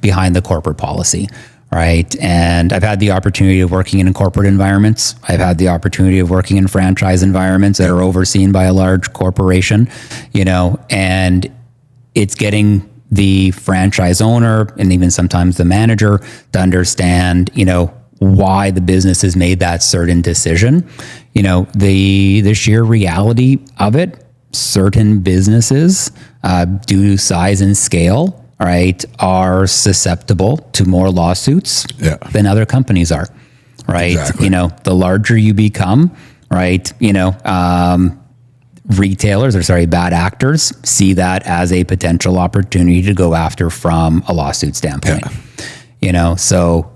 behind the corporate policy. Right. And I've had the opportunity of working in corporate environments. I've had the opportunity of working in franchise environments that are overseen by a large corporation, and it's getting the franchise owner and even sometimes the manager to understand, why the business has made that certain decision. The sheer reality of it, certain businesses, due to size and scale, right, are susceptible to more lawsuits than other companies are, right? Exactly. The larger you become, right, bad actors see that as a potential opportunity to go after from a lawsuit standpoint. So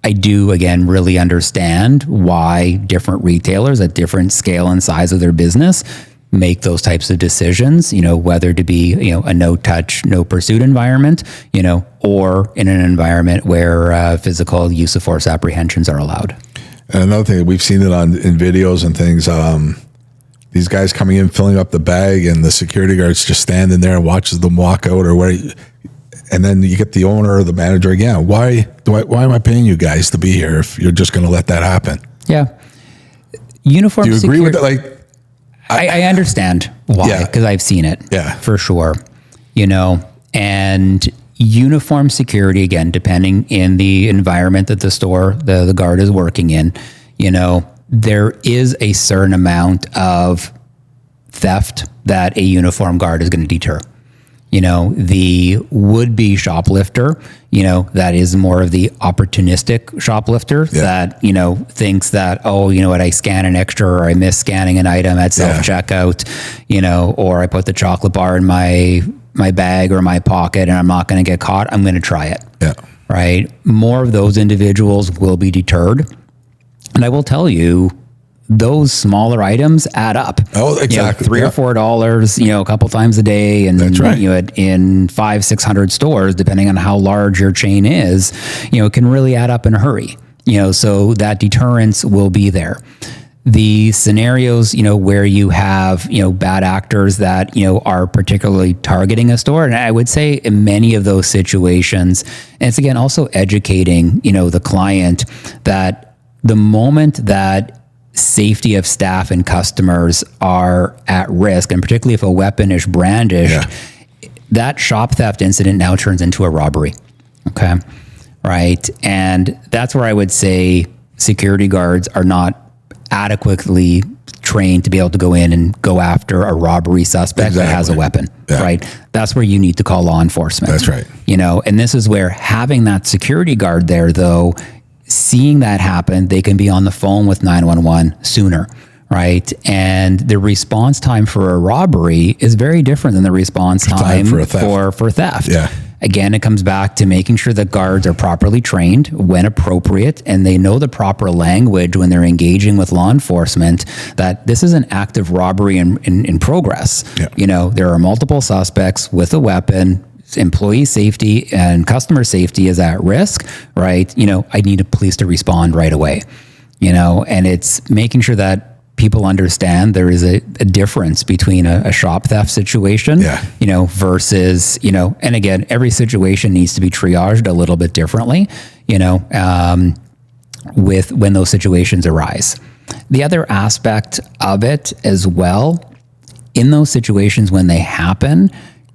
I do, again, really understand why different retailers at different scale and size of their business make those types of decisions, whether to be, a no touch, no pursuit environment, or in an environment where physical use of force apprehensions are allowed. And another thing, we've seen it in videos and things, these guys coming in, filling up the bag, and the security guard's just standing there and watches them walk out or where. And then you get the owner or the manager again. Why am I paying you guys to be here if you're just going to let that happen? Yeah. Uniform Do you agree with that? Like, I understand why, because I've seen it. Yeah. For sure. And uniform security, again, depending in the environment that the store, the guard is working in, there is a certain amount of theft that a uniform guard is going to deter. The would-be shoplifter, that is more of the opportunistic shoplifter that, thinks that, oh, you know what, I scan an extra or I miss scanning an item at self-checkout, or I put the chocolate bar in my bag or my pocket and I'm not going to get caught. I'm going to try it. Yeah. Right. More of those individuals will be deterred. And I will tell you, those smaller items add up. Oh, exactly. $3 or $4, a couple times a day, and that's right. In 500-600 stores, depending on how large your chain is, it can really add up in a hurry. So that deterrence will be there. The scenarios, where you have, bad actors that, are particularly targeting a store. And I would say in many of those situations, and it's again also educating, the client that the moment that safety of staff and customers are at risk, and particularly if a weapon is brandished, that shop theft incident now turns into a robbery. Okay. Right. And that's where I would say security guards are not adequately trained to be able to go in and go after a robbery suspect that has a weapon. Right. That's where you need to call law enforcement. That's right. And this is where having that security guard there, though, seeing that happen, they can be on the phone with 911 sooner, right? And the response time for a robbery is very different than the response time for theft. Yeah. Again, it comes back to making sure that guards are properly trained when appropriate, and they know the proper language when they're engaging with law enforcement, that this is an active robbery in progress. Yeah. There are multiple suspects with a weapon. Employee safety and customer safety is at risk, right? I need a police to respond right away, and it's making sure that people understand there is a difference between a shop theft situation, versus, and again, every situation needs to be triaged a little bit differently, with when those situations arise. The other aspect of it as well, in those situations when they happen,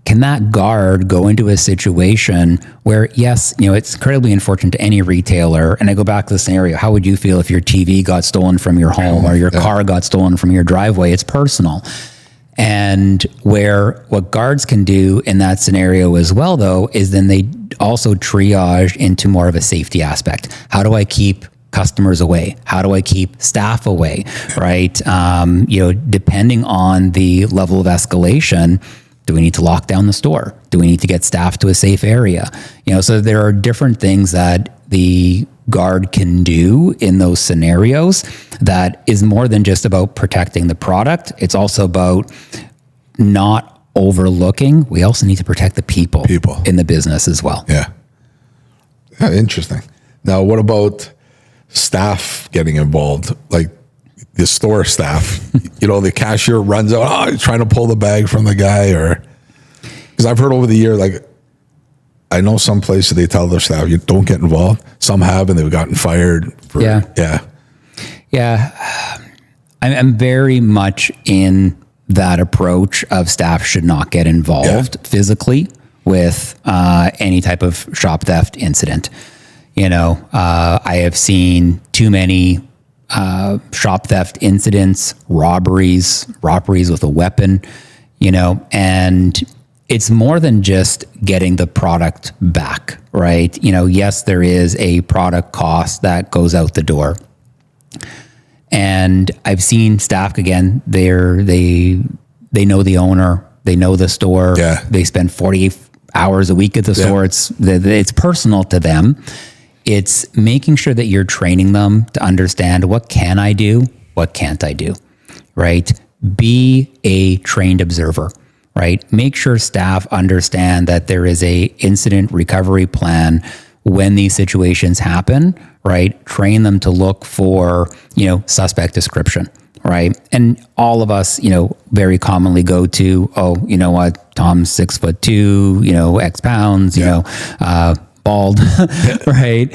can that guard go into a situation where, yes, it's incredibly unfortunate to any retailer. And I go back to the scenario. How would you feel if your TV got stolen from your home or your car got stolen from your driveway? It's personal. And what guards can do in that scenario as well, though, is then they also triage into more of a safety aspect. How do I keep customers away? How do I keep staff away? Right. Depending on the level of escalation, do we need to lock down the store? Do we need to get staff to a safe area? So there are different things that the guard can do in those scenarios that is more than just about protecting the product. It's also about not overlooking. We also need to protect the people in the business as well. Yeah. Interesting. Now, what about staff getting involved? Like the store staff, the cashier runs out, trying to pull the bag from the guy, or because I've heard over the year, like I know some places they tell their staff, you don't get involved. Some have, and they've gotten fired. I'm very much in that approach of staff should not get involved physically with any type of shop theft incident. I have seen too many shop theft incidents, robberies with a weapon, and it's more than just getting the product back, right? Yes, there is a product cost that goes out the door. And I've seen staff, again, they know the owner, they know the store, they spend 40 hours a week at the store. It's personal to them. It's making sure that you're training them to understand, what can I do? What can't I do? Right? Be a trained observer, right? Make sure staff understand that there is a incident recovery plan when these situations happen, right? Train them to look for, suspect description. right? And all of us, very commonly go to, oh, you know what, Tom's 6'2", X pounds, bald, right?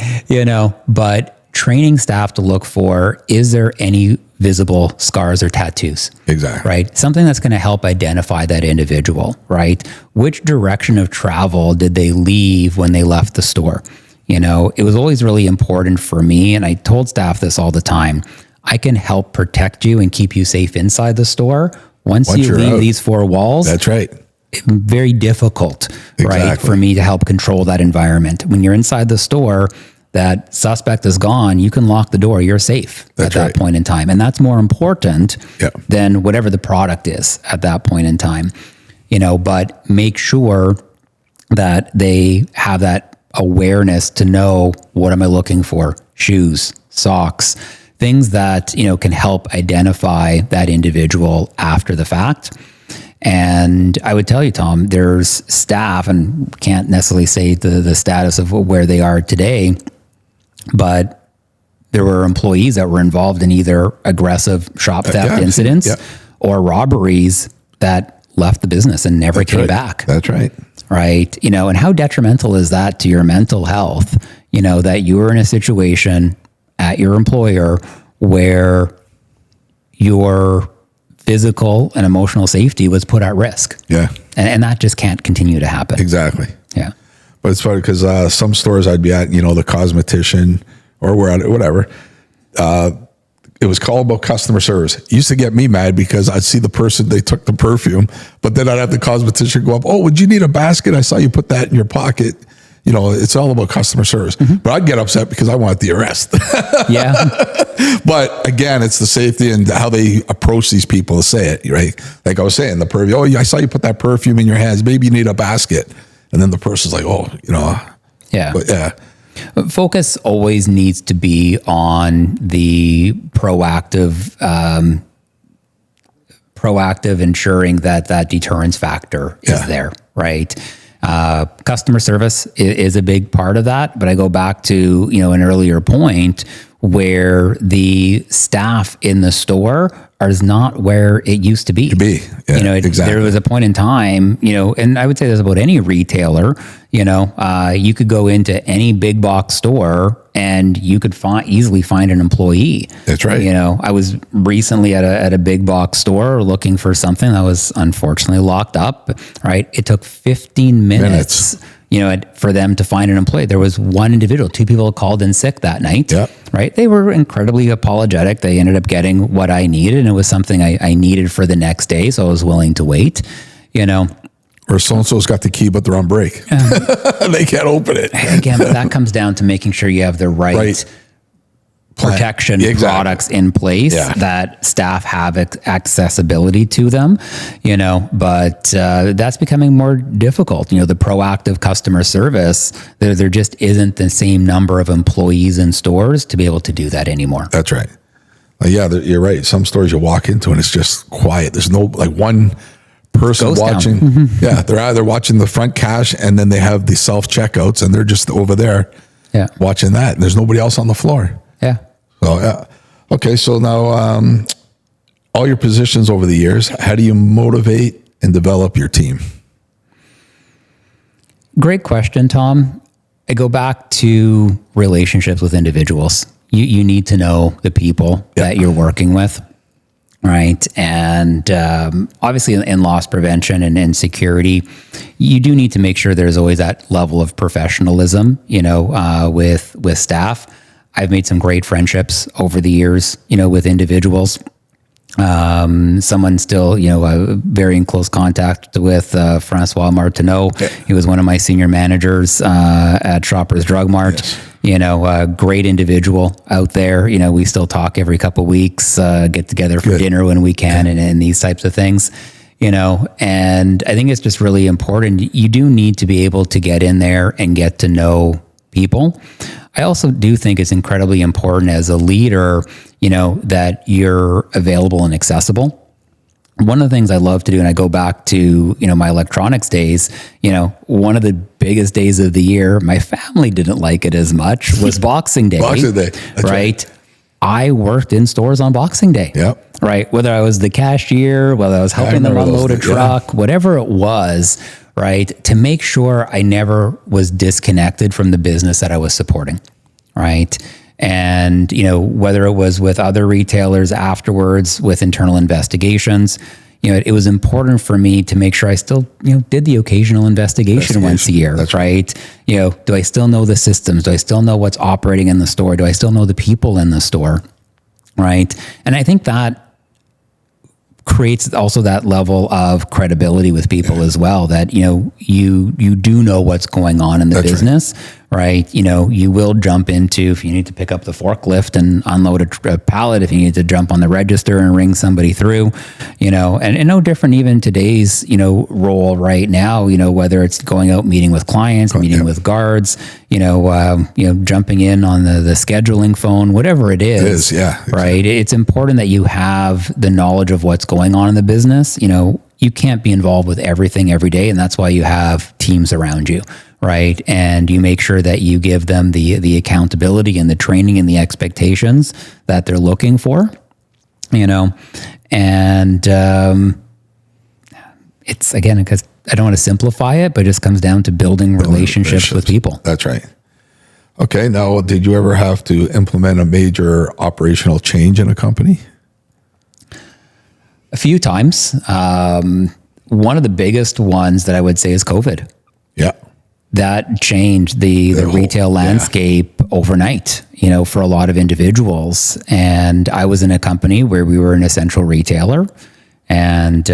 But training staff to look for, is there any visible scars or tattoos? Exactly. Right? Something that's going to help identify that individual, right? Which direction of travel did they leave when they left the store? It was always really important for me, and I told staff this all the time. I can help protect you and keep you safe inside the store. Once you leave these four walls, that's right. Very difficult, right, for me to help control that environment. When you're inside the store, that suspect is gone, you can lock the door. You're safe at that point in time. And that's more important than whatever the product is at that point in time. But make sure that they have that awareness to know, what am I looking for? Shoes, socks, things that, can help identify that individual after the fact. And I would tell you, Tom, there's staff, and can't necessarily say the status of where they are today, but there were employees that were involved in either aggressive shop theft incidents or robberies that left the business and never came back. That's right. Right. And how detrimental is that to your mental health? That you were in a situation at your employer where your physical and emotional safety was put at risk. Yeah. And that just can't continue to happen. Exactly. Yeah. But it's funny because some stores I'd be at, the cosmetician or whatever, it was called about customer service. It used to get me mad because I'd see the person, they took the perfume, but then I'd have the cosmetician go up, oh, would you need a basket? I saw you put that in your pocket. It's all about customer service. Mm-hmm. But I'd get upset because I want the arrest. Yeah. But again, it's the safety and how they approach these people to say it, right? Like I was saying, the perfume, oh, I saw you put that perfume in your hands. Maybe you need a basket. And then the person's like, oh, Yeah. But yeah. Focus always needs to be on the proactive ensuring that deterrence factor is there, right? Customer service is a big part of that, but I go back to, an earlier point where the staff in the store is not where it used to be. Yeah, exactly. There was a point in time, and I would say this about any retailer, you could go into any big box store and you could easily find an employee. That's right. I was recently at a big box store looking for something that was unfortunately locked up, right? It took 15 minutes. For them to find an employee. There was one individual, 2 people called in sick that night, right? They were incredibly apologetic. They ended up getting what I needed, and it was something I needed for the next day, so I was willing to wait, Or so-and-so's got the key, but they're on break. They can't open it. Again, but that comes down to making sure you have the right protection products in place that staff have accessibility to them, but that's becoming more difficult. The proactive customer service, there just isn't the same number of employees in stores to be able to do that anymore. That's right. You're right. Some stores you walk into and it's just quiet. There's no one person watching. Mm-hmm. Yeah. They're either watching the front cash and then they have the self checkouts and they're just over there watching that. And there's nobody else on the floor. Yeah. So, okay. So now, all your positions over the years, how do you motivate and develop your team? Great question, Tom. I go back to relationships with individuals. You need to know the people that you're working with, right? And obviously in loss prevention and in security, you do need to make sure there's always that level of professionalism, with staff. I've made some great friendships over the years, with individuals. Someone still, very in close contact with Francois Martineau. He was one of my senior managers at Shoppers Drug Mart. A great individual out there. We still talk every couple of weeks, get together for dinner when we can, and these types of things. And I think it's just really important. You do need to be able to get in there and get to know people. I also do think it's incredibly important as a leader, that you're available and accessible. One of the things I love to do, and I go back to, my electronics days, one of the biggest days of the year, my family didn't like it as much, was Boxing Day. Boxing Day. That's right. I worked in stores on Boxing Day. Yep. Right. Whether I was the cashier, whether I was helping them unload a truck, whatever it was, right. To make sure I never was disconnected from the business that I was supporting. Right. And, whether it was with other retailers afterwards, with internal investigations, it was important for me to make sure I still, did the occasional investigation once a year, That's right? Do I still know the systems? Do I still know what's operating in the store? Do I still know the people in the store, right? And I think that creates also that level of credibility with people as well, that, you do know what's going on in the business, right? You will jump into, if you need to pick up the forklift and unload a pallet, if you need to jump on the register and ring somebody through, and no different even today's, role right now, whether it's going out, meeting with clients, meeting with guards, jumping in on the scheduling phone, whatever it is, right? It's important that you have the knowledge of what's going on in the business. You can't be involved with everything every day, and that's why you have teams around you, right? And you make sure that you give them the accountability and the training and the expectations that they're looking for, and it's, again, because I don't want to simplify it, but it just comes down to building relationships with people. That's right. Okay. Now, did you ever have to implement a major operational change in a company? A few times. One of the biggest ones that I would say is COVID. Yeah. That changed the retail landscape overnight, for a lot of individuals. And I was in a company where we were an essential retailer, and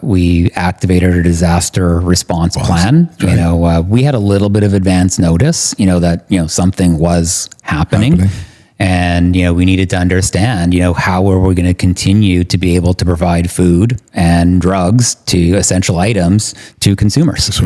we activated a disaster response plan. Right. We had a little bit of advance notice, that, something was happening. And, we needed to understand, how were we going to continue to be able to provide food and drugs to essential items to consumers.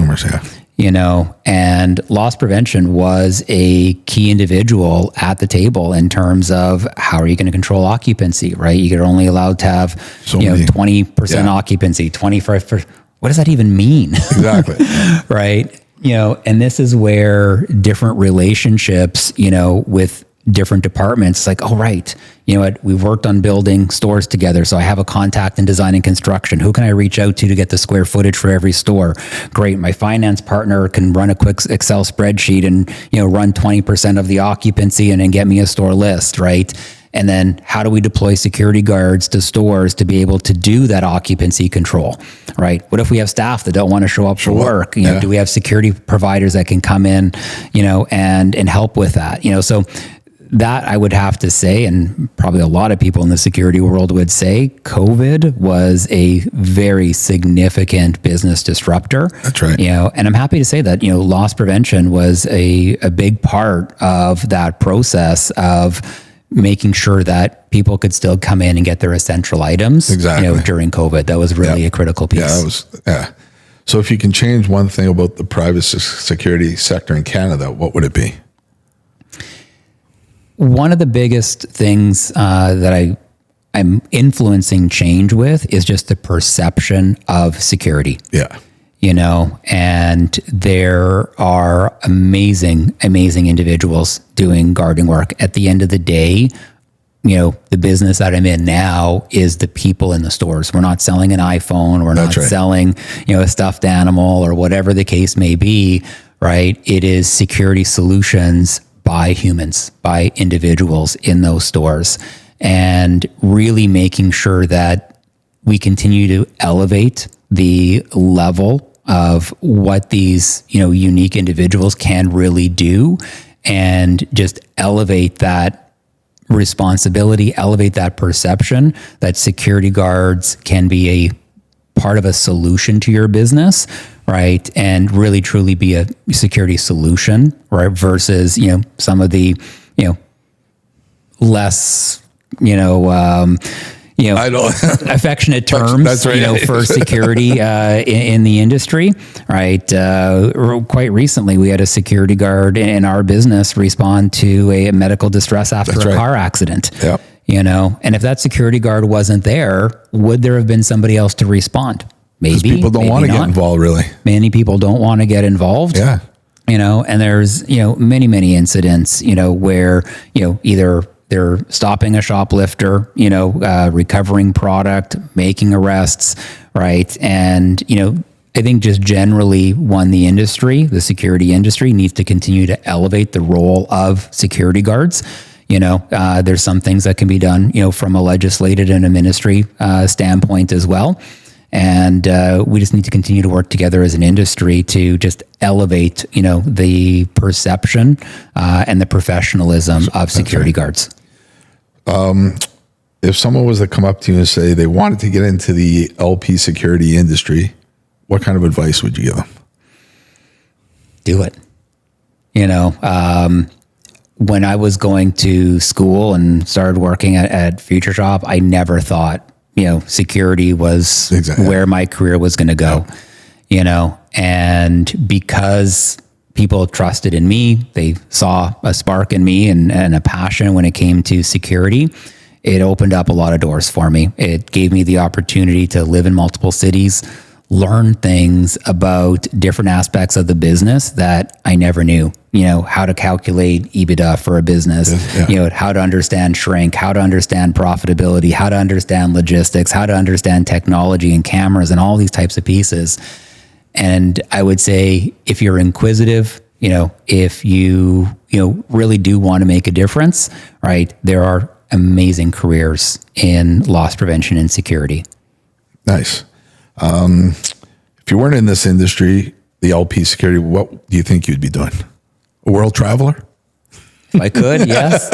And loss prevention was a key individual at the table in terms of how are you going to control occupancy, right? You're only allowed to have, 20% occupancy, 25%. What does that even mean? Exactly. Right. And this is where different relationships, with different departments, it's like, oh, right, we've worked on building stores together, so I have a contact in design and construction. Who can I reach out to get the square footage for every store? Great. My finance partner can run a quick Excel spreadsheet and, run 20% of the occupancy and get me a store list, right? And then how do we deploy security guards to stores to be able to do that occupancy control, right? What if we have staff that don't want to show up for work? Do we have security providers that can come in, and help with that? So that, I would have to say, and probably a lot of people in the security world would say, COVID was a very significant business disruptor. That's right. And I'm happy to say that, loss prevention was a big part of that process of making sure that people could still come in and get their essential items. Exactly. During COVID. That was really a critical piece. So if you can change one thing about the private security sector in Canada, what would it be? One of the biggest things that I'm influencing change with is just the perception of security. Yeah. And there are amazing individuals doing guarding work. At the end of the day, the business that I'm in now is the people in the stores. We're not selling an iPhone. We're not selling, a stuffed animal or whatever the case may be, right? It is security solutions by humans, by individuals in those stores, and really making sure that we continue to elevate the level of what these, unique individuals can really do, and just elevate that responsibility, elevate that perception that security guards can be a part of a solution to your business, right? And really truly be a security solution, right? Versus, some of the, less, affectionate terms, That's right. For security in the industry, right? Quite recently, we had a security guard in our business respond to a medical distress after a car accident. Yep. And if that security guard wasn't there, would there have been somebody else to respond? Maybe. Because people don't want to get involved, really. Many people don't want to get involved. Yeah. And there's, many incidents, where, either They're stopping a shoplifter, recovering product, making arrests, right? And, I think just generally the security industry needs to continue to elevate the role of security guards. There's some things that can be done, from a legislative and a ministry standpoint as well. And we just need to continue to work together as an industry to just elevate, the perception and the professionalism of security guards. If someone was to come up to you and say they wanted to get into the LP security industry, what kind of advice would you give them? Do it. When I was going to school and started working at Future Shop, I never thought, security was where my career was going to go, and because people trusted in me, they saw a spark in me and a passion when it came to security. It opened up a lot of doors for me. It gave me the opportunity to live in multiple cities, learn things about different aspects of the business that I never knew. How to calculate EBITDA for a business, how to understand shrink, how to understand profitability, how to understand logistics, how to understand technology and cameras and all these types of pieces. And I would say if you're inquisitive, if you, really do want to make a difference, right, there are amazing careers in loss prevention and security. Nice. If you weren't in this industry, the LP security, what do you think you'd be doing? A world traveler? If I could, yes.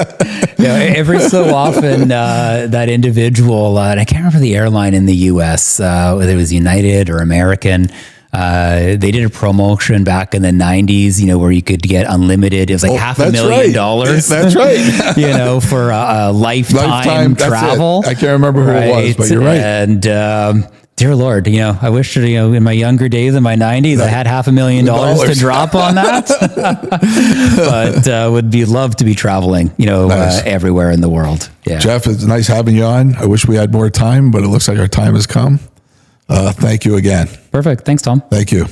Every so often, that individual, and I can't remember the airline in the U.S., whether it was United or American, they did a promotion back in the 90s, where you could get unlimited. It was like $500,000. That's right. For a lifetime travel. I can't remember who it was, but you're right. And, dear Lord, I wish, in my younger days, in my 90s, I had $500,000 to drop on that. But would be love to be traveling, nice. Everywhere in the world. Yeah. Jeff, it's nice having you on. I wish we had more time, but it looks like our time has come. Thank you again. Perfect. Thanks, Tom. Thank you.